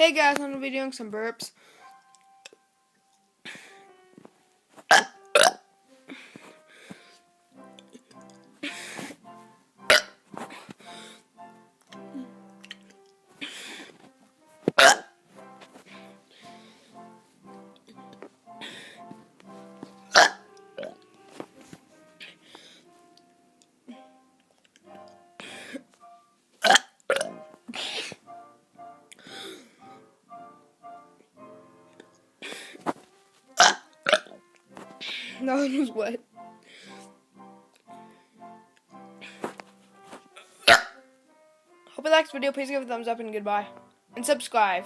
Hey guys, I'm going to be doing some burps. That one was wet. Hope you liked this video. Please give it a thumbs up and goodbye. And subscribe.